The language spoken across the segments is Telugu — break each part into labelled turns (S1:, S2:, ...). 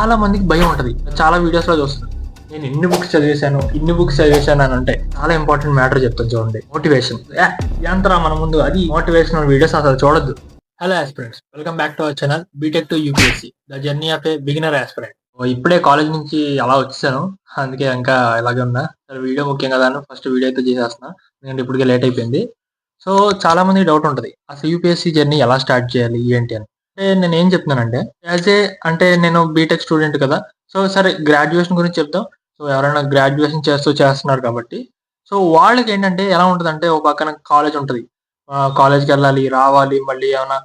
S1: చాలా మందికి భయం ఉంటది. చాలా వీడియోస్‌లో చూస్తున్నాను. నేను ఇన్ని బుక్స్ చదివేశాను అని అంటే చాలా ఇంపార్టెంట్ మ్యాటర్ చెప్తాను చూడండి. మోటివేషన్. ఎంతరా మన ముందు అది మోటివేషనల్ వీడియోస్ అసలు చూడొద్దు. Hello aspirants, welcome back to our channel BTech to UPSC the journey of a beginner aspirant. ఇప్పుడే కాలేజ్ నుంచి అలా వచ్చేసాను. అందుకే ఇంకా ఇలాగే ఉన్నా. సరే వీడియో ముఖ్యం కదా అని ఫస్ట్ వీడియో అయితే చేసేస్తున్నా. ఎందుకంటే ఇప్పటికే లేట్ అయిపోయింది. సో చాలా మందికి డౌట్ ఉంటది. అసలు యూపీఎస్సీ జర్నీ ఎలా స్టార్ట్ చేయాలి ఏంటి అని. అంటే నేనేం చెప్తున్నానంటే అంటే నేను బీటెక్ స్టూడెంట్ కదా. సో సరే గ్రాడ్యుయేషన్ గురించి చెప్దాం. సో ఎవరైనా గ్రాడ్యుయేషన్ చేస్తున్నారు కాబట్టి సో వాళ్ళకేంటంటే ఎలా ఉంటదంటే ఓ పక్కన కాలేజ్ ఉంటది. కాలేజ్‌కెళ్ళాలి, రావాలి, మళ్ళీ ఏమన్నా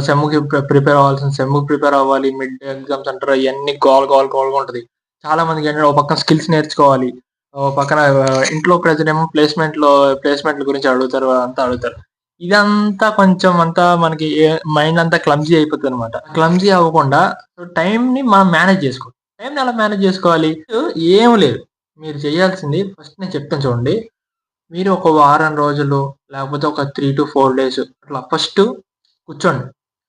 S1: సెమ్‌కి ప్రిపేర్ అవ్వాలి. మిడ్ ఎగ్జామ్స్ అంటారు. ఇయన్నీ గోలగా ఉంటది. చాలా మందికేంటంటే ఓ పక్కన స్కిల్స్ నేర్చుకోవాలి. ఓ పక్కన ఇంట్లో ప్రెజరేమో ప్లేస్‌మెంట్‌ల గురించి అడుగుతారు. అంతా అడుగుతారు. ఇదంతా కొంచెం అంతా మనకి మైండ్ అంతా క్లమ్జీ అయిపోతదనమాట. క్లమ్జీ అవ్వకుండా టైమ్‌ని మనం మేనేజ్ చేసుకోవాలి. టైమ్‌ని ఎలా మేనేజ్ చేసుకోవాలి? ఏం లేదు. మీరు చేయాల్సింది ఫస్ట్ నేను చెప్తాను చూడండి. మీరు ఒక వారం రోజులు లేకపోతే ఒక 3-4 డేస్ అట్లా ఫస్ట్ కూర్చోండి.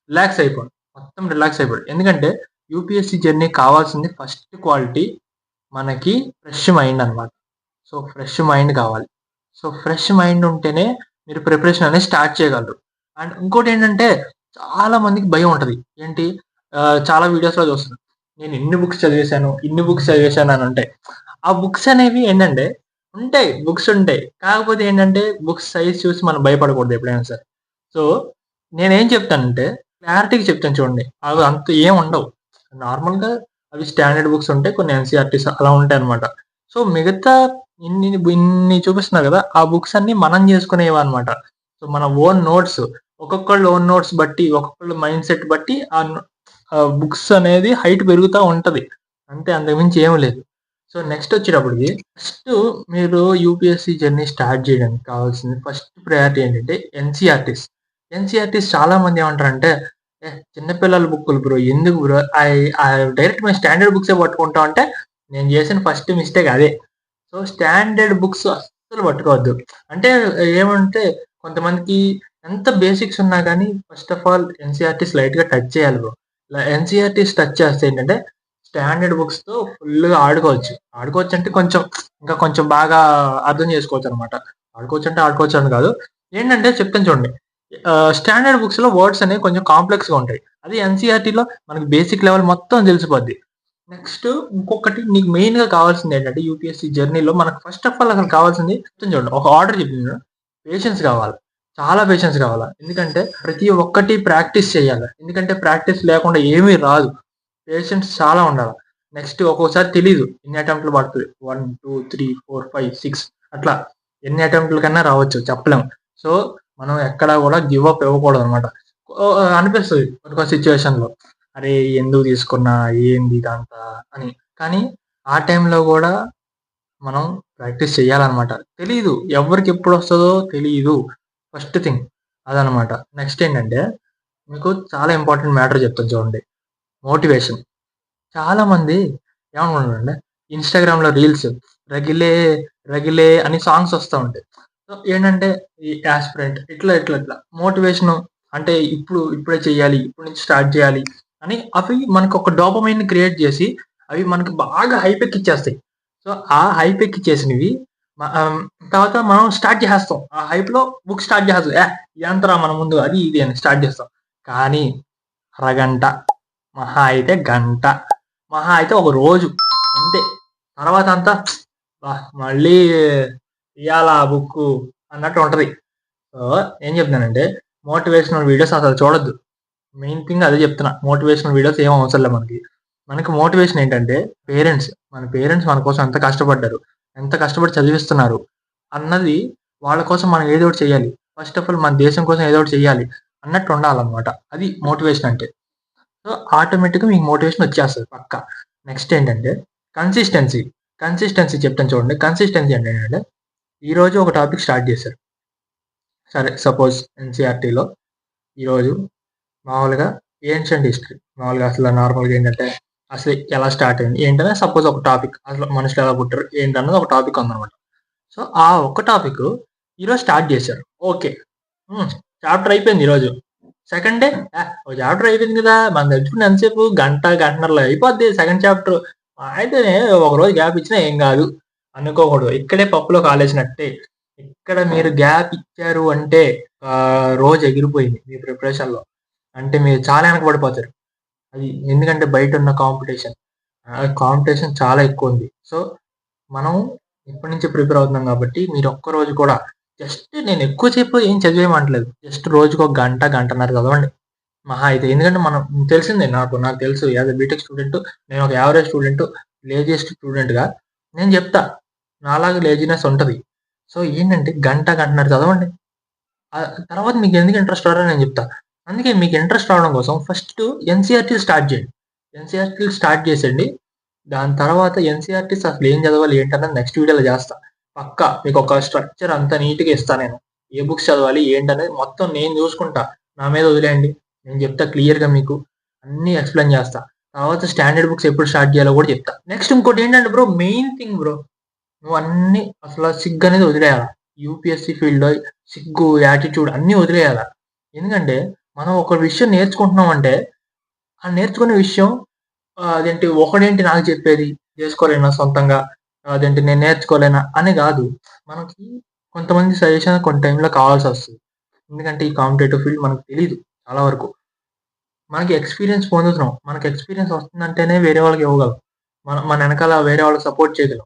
S1: రిలాక్స్ అయిపోండి. మొత్తం రిలాక్స్ అయిపోండి. ఎందుకంటే యూపీఎస్సీ జర్నీ కావాల్సింది ఫస్ట్ క్వాలిటీ మనకి ఫ్రెష్ మైండ్ అనమాట. సో ఫ్రెష్ మైండ్ కావాలి. సో ఫ్రెష్ మైండ్ ఉంటేనే మీరు ప్రిపరేషన్ అనేది స్టార్ట్ చేయగలరు. అండ్ ఇంకోటేంటంటే చాలా మందికి భయం ఉంటది. ఏంటి చాలా వీడియోస్‌లో చూస్తున్నాను. నేను ఇన్ని బుక్స్ చదివేశాను అని ఉంటాయి. ఆ బుక్స్ అనేవి ఏంటంటే బుక్స్ ఉంటాయి. కాకపోతే ఏంటంటే బుక్స్ సైజ్ చూసి మనం భయపడకూడదు ఎప్పుడైనా సరే. సో నేనేం చెప్తానంటే క్లారిటీగా చెప్తాను చూడండి. అవి అంత ఏం ఉండవు. నార్మల్‌గా అవి స్టాండర్డ్ బుక్స్ ఉంటాయి. కొన్ని ఎన్‌సీఈఆర్‌టీస్ అలా ఉంటాయన్నమాట. సో మిగతా ఇన్ని చూపిస్తున్నారు కదా! ఆ బుక్స్ అన్నీ మనం చేసుకునేవన్నమాట. సో మన ఓన్ నోట్స్ ఒక్కొక్కళ్ళ ఓన్ నోట్స్ బట్టి, ఒక్కొక్కళ్ళ మైండ్ సెట్ బట్టి బుక్స్ అనేది హైట్ పెరుగుతా ఉంటది. అంతే, అంతకు మించి ఏమి లేదు. సో నెక్స్ట్ వచ్చేటప్పటికి ఫస్ట్ మీరు యూపీఎస్సీ జర్నీ స్టార్ట్ చేయడానికి కావాల్సింది ఫస్ట్ ప్రయారిటీ ఏంటంటే ఎన్‌సీఈఆర్‌టీస్. ఎన్‌సీఈఆర్‌టీస్ చాలా మంది ఏమంటారంటే, చిన్న పిల్లల బుక్కులు బ్రో, ఎందుకు బ్రో డైరెక్ట్ మేము స్టాండర్డ్ బుక్సే పట్టుకుంటాం అంటే, నేను చేసిన ఫస్ట్ మిస్టేక్ అదే. సో స్టాండర్డ్ బుక్స్ అస్సలు పట్టుకోవద్దు. అంటే ఏమంటే కొంతమందికి ఎంత బేసిక్స్ ఉన్నా గానీ ఫస్ట్ ఆఫ్ ఆల్ ఎన్‌సీఈఆర్‌టీస్ లైట్‌గా టచ్ చేయాలి బ్రో. ఎన్‌సీఈఆర్‌టీస్ టచ్ చేస్తే ఏంటంటే స్టాండర్డ్ బుక్స్‌తో ఫుల్‌గా ఆడుకోవచ్చు. ఆడుకోవచ్చంటే ఇంకా కొంచెం బాగా అర్థం చేసుకోవచ్చనమాట. ఆడుకోవచ్చని కాదు. ఏంటంటే చెప్తాను చూడండి. స్టాండర్డ్ బుక్స్‌లో వర్డ్స్ అనేవి కొంచెం కాంప్లెక్స్‌గా ఉంటాయి. అదే ఎన్‌సీఈఆర్‌టీలో మనకి బేసిక్ లెవెల్ మొత్తం తెలిసిపోద్ది. నెక్స్ట్ ఇంకొకటి నీకు మెయిన్‌గా కావాల్సిందేంటంటే యూపీఎస్సీ జర్నీలో మనకు ఫస్ట్ ఆఫ్ ఆల్ అసలు కావాల్సింది చెప్తాను చూడండి. ఒక ఆర్డర్ చెప్తాను చూడు. పేషెన్స్ కావాలి. చాలా పేషెన్స్ కావాలా. ఎందుకంటే ప్రతి ఒక్కటి ప్రాక్టీస్ చేయాలి. ఎందుకంటే ప్రాక్టీస్ లేకుండా ఏమీ రాదు. పేషెన్స్ చాలా ఉండాల. నెక్స్ట్ ఒక్కోసారి తెలీదు. ఎన్ని అటెంప్ట్‌లు పడతది. 1, 2, 3, 4, 5, 6 అట్లా ఎన్ని అటెంప్ట్‌ల కన్నా రావచ్చు. చెప్పలేం. సో మనం ఎక్కడా కూడా గివ్ అప్ ఇవ్వకూడదనమాట. అనిపిస్తది కొన్ని సిట్యుయేషన్‌లో. అరే! ఎందుకు తీసుకున్నా? ఏంది ఇదంతా అని. కానీ ఆ టైంలో గూడా మనం ప్రాక్టీస్ చేయాలనమాట. తెలీదు. ఎవ్వరికి ఎప్పుడొస్తదో తెలీదు. ఫస్ట్ థింగ్ అదనమాట. నెక్స్ట్ ఏంటంటే మీకు చాలా ఇంపార్టెంట్ మ్యాటర్ చెప్తాను చూడండి. మోటివేషన్. చాలా మంది ఏమనుకుంటారంటే ఇన్‌స్టాగ్రామ్‌లో రీల్స్ రగిలే రగిలే అని సాంగ్స్ వస్తా ఉంటాయి. సో ఏంటంటే ఈ యాస్పిరెంట్ ఇట్లా మోటివేషను అంటే ఇప్పుడే చేయాలి. ఇప్పటి నుంచి స్టార్ట్ చేయాలి అని అవి మనకొక డోపమైన్‌ని క్రియేట్ చేసి అవి మనకి బాగా హైప్ ఎక్కిచ్చేస్తాయి. సో ఆ హైప్ ఎక్కిచ్చేసినవి మ ఆహ్, తర్వాత మనం స్టార్ట్ చేసేస్తాం. ఆ హైప్‌లో బుక్ స్టార్ట్ చేసేస్తాం. ఎంతరా మన ముందు అది ఇది అని స్టార్ట్ చేస్తాం. కానీ అరగంట, మహా అయితే గంట, మహా అయితే ఒక రోజు అంతే. తర్వాతంతా మళ్ళీ ఇయ్యాలా బుక్కు అన్నట్టు ఉంటది. సో ఏం చెప్తున్నానంటే మోటివేషనల్ వీడియోస్ అసలు చూడొద్దు. మెయిన్ థింగ్ అదే చెప్తున్నా. మోటివేషనల్ వీడియోస్ ఏం అవసరం లే మనకి. మనకి మోటివేషన్ ఏంటంటే మన పేరెంట్స్ మన కోసం ఎంత కష్టపడ్డారు, ఎంత కష్టపడి చదివిస్తున్నారు అన్నది వాళ్ళ కోసం మనం ఏదో ఒకటి చేయాలి. ఫస్ట్ ఆఫ్ ఆల్ మన దేశం కోసం ఏదో ఒకటి చేయాలి అన్నట్టు ఉండాలన్నమాట. అది మోటివేషన్ అంటే. సో ఆటోమేటిక్‌గా మీకు మోటివేషన్ వచ్చేస్తది పక్కా. నెక్స్ట్ ఏంటంటే కన్సిస్టెన్సీ. కన్సిస్టెన్సీ చెప్తాను చూడండి. కన్సిస్టెన్సీ అంటే ఏంటంటే ఈరోజు ఒక టాపిక్ స్టార్ట్ చేశారు. సరే సపోజ్ ఎన్‌సీఈఆర్‌టీలో ఈరోజు మామూలుగా ఏన్షియంట్ హిస్టరీ. మామూలుగా అసలు నార్మల్‌గా ఏంటంటే అసలు ఎలా స్టార్ట్ అయింది? ఏంటనే సపోజ్ ఒక టాపిక్. అసలు మనుషులు ఎలా పుట్టారు? ఏంటన్నది ఒక టాపిక్ ఉందన్నమాట. సో ఆ ఒక్క టాపిక్ ఈరోజు స్టార్ట్ చేశారు. ఓకే. చాప్టర్ అయిపోయింది ఈరోజు. సెకండ్ డే ఒక చాప్టర్ అయిపోయింది కదా, మనం తెచ్చుకుని ఎంతసేపు గంటన్నరలో అయిపోద్ది సెకండ్ చాప్టర్, అయితే ఒక రోజు గ్యాప్ ఇచ్చినా ఏం కాదు అనుకోకూడదు. ఇక్కడే పప్పులో కాలేసినట్టే. ఇక్కడ మీరు గ్యాప్ ఇచ్చారు అంటే రోజు ఎగిరిపోయింది మీ ప్రిపరేషన్లో, అంటే మీరు చాలా వెనకబడిపోతారు. అది ఎందుకంటే బయట ఉన్న కాంపిటీషన్ చాలా ఎక్కువ ఉంది. సో మనం ఇప్పటి నుంచి ప్రిపేర్ అవుతున్నాం కాబట్టి మీరు ఒక్కరోజు కూడా జస్ట్, నేను ఎక్కువసేపు ఏం చదివేయమంటలేదు, జస్ట్ రోజుకు ఒక గంటన్నర చదవండి మహా అయితే. ఎందుకంటే మనం తెలిసిందే, నాకు తెలుసు యాజ్ ఎ బీటెక్ స్టూడెంట్, నేను ఒక యావరేజ్ స్టూడెంట్, లేజియస్ట్ స్టూడెంట్గా నేను చెప్తా, నాలాగా లేజినెస్ ఉంటుంది. సో ఏంటంటే గంటన్నర చదవండి. తర్వాత మీకు ఎందుకు ఇంట్రెస్ట్ రావడం నేను చెప్తా. అందుకే మీకు ఇంట్రెస్ట్ రావడం కోసం ఫస్ట్ ఎన్సీఆర్టీలు స్టార్ట్ చేయండి. ఎన్సీఆర్టీలు స్టార్ట్ చేసేయండి. దాని తర్వాత ఎన్సీఆర్టీస్ అసలు ఏం చదవాలి ఏంటన్నది నెక్స్ట్ వీడియోలో చేస్తా. పక్కా మీకు ఒక స్ట్రక్చర్ అంతా నీట్గా ఇస్తాను నేను. ఏ బుక్స్ చదవాలి ఏంటనేది మొత్తం నేను చూసుకుంటా. నా మీద వదిలేయండి, నేను చెప్తా క్లియర్గా, మీకు అన్నీ ఎక్స్ప్లెయిన్ చేస్తా. తర్వాత స్టాండర్డ్ బుక్స్ ఎప్పుడు స్టార్ట్ చేయాలో కూడా చెప్తా. నెక్స్ట్ ఇంకోటి ఏంటంటే బ్రో, మెయిన్ థింగ్ బ్రో, నువ్వు అన్ని అసలు సిగ్గు అనేది వదిలేయాలి. యూపీఎస్సీ ఫీల్డ్లో సిగ్గు, యాటిట్యూడ్ అన్నీ వదిలేయాలి. ఎందుకంటే మనం ఒక విషయం నేర్చుకుంటున్నాం అంటే ఆ నేర్చుకునే విషయం అదేంటి ఒకడేంటి నాకు చెప్పేది, చేసుకోలేనా సొంతంగా, అదేంటి నేను నేర్చుకోలేనా అని కాదు. మనకి కొంతమంది సజెషన్ కొన్ని టైంలో కావాల్సి వస్తుంది. ఎందుకంటే ఈ కాంపిటేటివ్ ఫీల్డ్ మనకు తెలీదు చాలా వరకు. మనకి ఎక్స్పీరియన్స్ పొందుతున్నాం, మనకి ఎక్స్పీరియన్స్ వస్తుందంటేనే వేరే వాళ్ళకి ఇవ్వగలం. మన వెనకాల వేరే వాళ్ళకి సపోర్ట్ చేయగలం.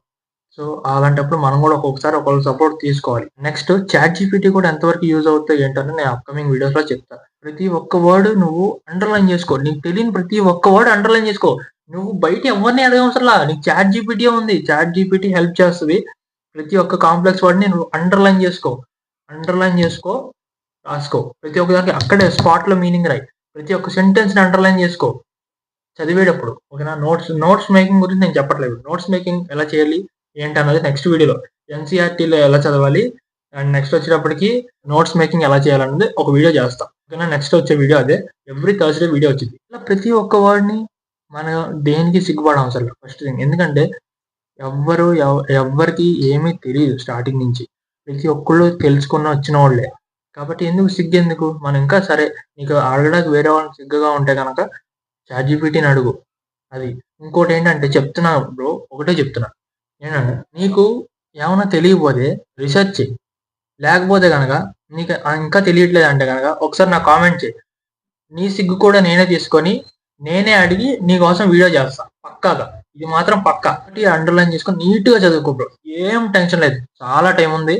S1: సో అలాంటప్పుడు మనం కూడా ఒక్కొక్కసారి ఒకళ్ళ సపోర్ట్ తీసుకోవాలి. నెక్స్ట్ చాట్ జీపీటీ కూడా ఎంతవరకు యూజ్ అవుతాయి ఏంటంటే నేను అప్కమింగ్ వీడియోస్లో చెప్తాను. ప్రతి ఒక్క వర్డ్ నువ్వు అండర్లైన్ చేసుకో, నీకు తెలియని ప్రతి ఒక్క వర్డ్ అండర్లైన్ చేసుకో. నువ్వు బయట ఎవరిని అడగవసరంలా, నీకు చాట్ జీపీటీ ఉంది, చాట్ జీపీటీ హెల్ప్ చేస్తుంది. ప్రతి ఒక్క కాంప్లెక్స్ వర్డ్ని నువ్వు అండర్లైన్ చేసుకో, రాసుకో. ప్రతి ఒక్క దానికి అక్కడే స్పాట్లో మీనింగ్ రాయి. ప్రతి ఒక్క సెంటెన్స్ని అండర్లైన్ చేసుకో చదివేటప్పుడు. ఓకేనా? నోట్స్ మేకింగ్ గురించి నేను చెప్పట్లేదు. నోట్స్ మేకింగ్ ఎలా చేయాలి ఏంటన్నది నెక్స్ట్ వీడియోలో, ఎన్సీఆర్టీలో ఎలా చదవాలి అండ్ నెక్స్ట్ వచ్చేటప్పటికి నోట్స్ మేకింగ్ ఎలా చేయాలన్నది ఒక వీడియో చేస్తాం. ఓకేనా? నెక్స్ట్ వచ్చే వీడియో అదే, ఎవ్రీ థర్స్డే వీడియో వచ్చింది. ఇలా ప్రతి ఒక్క వర్డ్ని మనం దేనికి సిగ్గుపడ అవసరం లేదు ఫస్ట్ థింగ్. ఎందుకంటే ఎవ్వరికి ఏమీ తెలియదు స్టార్టింగ్ నుంచి, ప్రతి ఒక్కళ్ళు తెలుసుకున్న వచ్చిన వాళ్ళే. కాబట్టి ఎందుకు సిగ్గు ఎందుకు? మనం ఇంకా సరే, నీకు అడగడానికి వేరే వాళ్ళని సిగ్గుగా ఉంటే కనుక చాట్ జీపీటీని అడుగు. అది ఇంకోటి ఏంటంటే చెప్తున్నా బ్రో, ఒకటే చెప్తున్నా ఏంటంటే, నీకు ఏమైనా తెలియకపోతే రీసెర్చ్ చేయి. లేకపోతే కనుక నీకు ఇంకా తెలియట్లేదు అంటే కనుక ఒకసారి నాకు కామెంట్ చేయి. నీ సిగ్గు కూడా నేనే తీసుకొని నేనే అడిగి నీ కోసం వీడియో చేస్తా పక్కాగా. ఇది మాత్రం పక్కా. అండర్లైన్ చేసుకొని నీట్గా చదువుకో బ్రో, ఏం టెన్షన్ లేదు, చాలా టైం ఉంది.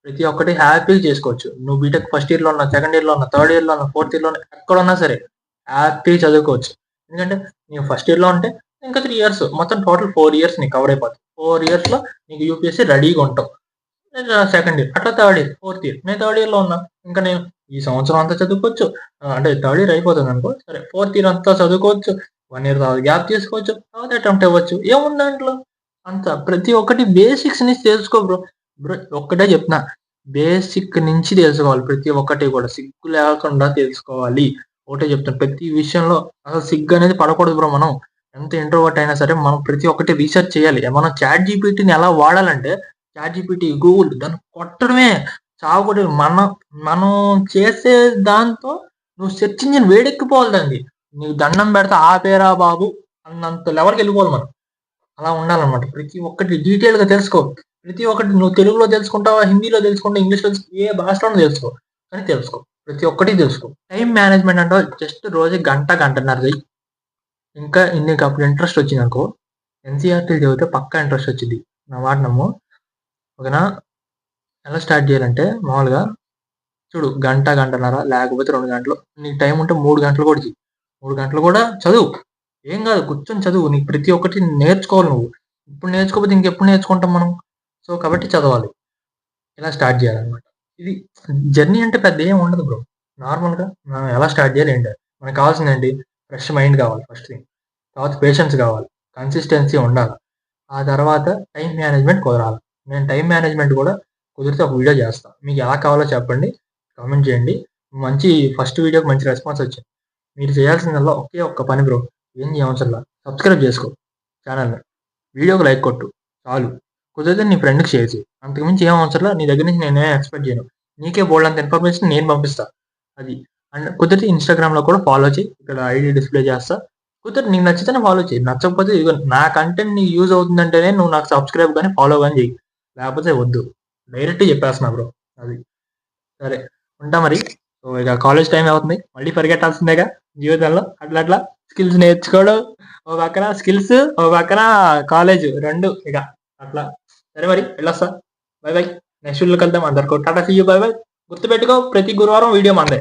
S1: ప్రతి ఒక్కటి హ్యాపీగా చేసుకోవచ్చు. నువ్వు బీటెక్ ఫస్ట్ ఇయర్లో ఉన్నా, సెకండ్ ఇయర్లో ఉన్నా, థర్డ్ ఇయర్లో ఉన్నా, ఫోర్త్ ఇయర్లో ఉన్నా, ఎక్కడున్నా సరే హ్యాపీగా చదువుకోవచ్చు. ఎందుకంటే నీకు ఫస్ట్ ఇయర్లో ఉంటే ఇంకా 3 ఇయర్స్, మొత్తం టోటల్ 4 ఇయర్స్ నీకు కవర్ అయిపోతుంది. 4 ఇయర్స్లో నీకు యూపీఎస్సీ రెడీగా ఉంటావు. సెకండ్ ఇయర్, అట్లా థర్డ్ ఇయర్, ఫోర్త్ ఇయర్, నేను థర్డ్ ఇయర్లో ఉన్నా. ఇంకా నేను ఈ సంవత్సరం అంతా చదువుకోవచ్చు, అంటే థర్డ్ ఇయర్ అయిపోతుంది అనుకో, సరే ఫోర్త్ ఇయర్ అంతా చదువుకోవచ్చు, 1 ఇయర్ తర్వాత గ్యాప్ తీసుకోవచ్చు, తర్వాత అటెంప్ట్ అవ్వచ్చు. ఏముంది దాంట్లో అంత. ప్రతి ఒక్కటి బేసిక్స్ నుంచి తెలుసుకో బ్రో. ఒక్కటే చెప్తున్నా, బేసిక్ నుంచి తెలుసుకోవాలి. ప్రతి ఒక్కటి కూడా సిగ్గు లేకుండా తెలుసుకోవాలి. ఒకటే చెప్తాను, ప్రతి విషయంలో అసలు సిగ్గు అనేది పడకూడదు బ్రో. మనం ఎంత ఇంట్రోవర్ట్ అయినా సరే మనం ప్రతి ఒక్కటి రీసెర్చ్ చేయాలి. మనం చాట్ జీపీటీని ఎలా వాడాలంటే, చాట్ జీపీటీ, గూగుల్ దాన్ని కొట్టడమే చావకొట్టి, మనం చేసే దాంతో నువ్వు సెర్చ్ ఇంజిన్ వేడెక్కిపోవాలి. దాన్ని నీకు దండం పెడితే ఆపేరా బాబు అన్నంత లెవెల్కి వెళ్ళిపోవాలి మనం. అలా ఉండాలన్నమాట. ప్రతి ఒక్కటి డీటెయిల్గా తెలుసుకో. ప్రతి ఒక్కటి నువ్వు తెలుగులో తెలుసుకుంటావా, హిందీలో తెలుసుకుంటావా, ఇంగ్లీష్లో ఏ భాషలోనూ తెలుసుకో, కానీ తెలుసుకో, ప్రతి ఒక్కటి తెలుసుకో. టైం మేనేజ్మెంట్ అంటే జస్ట్ రోజు గంటన్నర చెయ్యి. ఇంకా నీకు అప్పుడు ఇంట్రెస్ట్ వచ్చింది అనుకో, ఎన్సీఆర్టీ చదివితే పక్కా ఇంట్రెస్ట్ వచ్చింది, నా మాట నమ్ము. ఓకేనా? ఎలా స్టార్ట్ చేయాలంటే మామూలుగా చూడు, గంటన్నర లేకపోతే 2 గంటలు, నీకు టైం ఉంటే 3 గంటలు కూడా చెయ్యి. 3 గంటలు కూడా చదువు, ఏం కాదు, కూర్చొని చదువు. నీకు ప్రతి ఒక్కటి నేర్చుకోవాలి. నువ్వు ఇప్పుడు నేర్చుకోకపోతే ఇంకెప్పుడు నేర్చుకుంటాం మనం? సో కాబట్టి చదవాలి. ఇలా స్టార్ట్ చేయాలన్నమాట. ఇది జర్నీ అంటే పెద్ద ఏం ఉండదు బ్రో. నార్మల్గా మనం ఎలా స్టార్ట్ చేయాలి ఏంటి, మనకు కావాల్సింది ఏంటి? ఫ్రెష్ మైండ్ కావాలి ఫస్ట్ థింగ్. తర్వాత పేషెన్స్ కావాలి, కన్సిస్టెన్సీ ఉండాలి, ఆ తర్వాత టైం మేనేజ్మెంట్ కుదరాలి. నేను టైం మేనేజ్మెంట్ కూడా కుదిరితే ఒక వీడియో చేస్తాను. మీకు ఎలా కావాలో చెప్పండి, కామెంట్ చేయండి. మంచి ఫస్ట్ వీడియోకి మంచి రెస్పాన్స్ వచ్చింది. మీరు చేయాల్సిందల్లా ఒకే ఒక్క పని బ్రో, ఏం చేయవసరంలా, సబ్స్క్రైబ్ చేసుకో ఛానల్ని, వీడియోకి లైక్ కొట్టు చాలు. కుదిరితే నీ ఫ్రెండ్కి షేర్ చేయి. అంతకుమించి ఏం అవసరంలా. నీ దగ్గర నుంచి నేనే ఎక్స్పెక్ట్ చేయను. నీకే బోల్డ్ అంత ఇన్ఫర్మేషన్ నేను పంపిస్తాను. అది అండ్ కుదిరితే ఇన్స్టాగ్రామ్ లో కూడా ఫాలో చేయి, ఇక్కడ ఐడి డిస్ప్లే చేస్తా. కుదిరితే నీకు నచ్చితేనే ఫాలో చేయి, నచ్చకపోతే ఇదిగో నా కంటెంట్ నీకు యూజ్ అవుతుందంటేనే నువ్వు నాకు సబ్స్క్రైబ్ కానీ ఫాలో కానీ చెయ్యి, లేకపోతే వద్దు. డైరెక్ట్ చెప్పేస్తున్నా బ్రో. అది సరే, ఉంటా మరి. సో ఇక కాలేజ్ టైం అవుతుంది, మళ్ళీ పరిగెట్టాల్సిందేగా జీవితంలో. అట్లా అట్లా స్కిల్స్ నేర్చుకోవడం ఓ పక్కన, స్కిల్స్ ఓ పక్కన, కాలేజ్ రెండు ఇక అట్లా. సరే మరి వెళ్ళొస్తా, బై బై. నెక్స్ట్ వీడియోలో కలుద్దాం. అందరికీ tata, see you, bye bye. గుర్తుపెట్టుకో, ప్రతి గురువారం వీడియో మందే.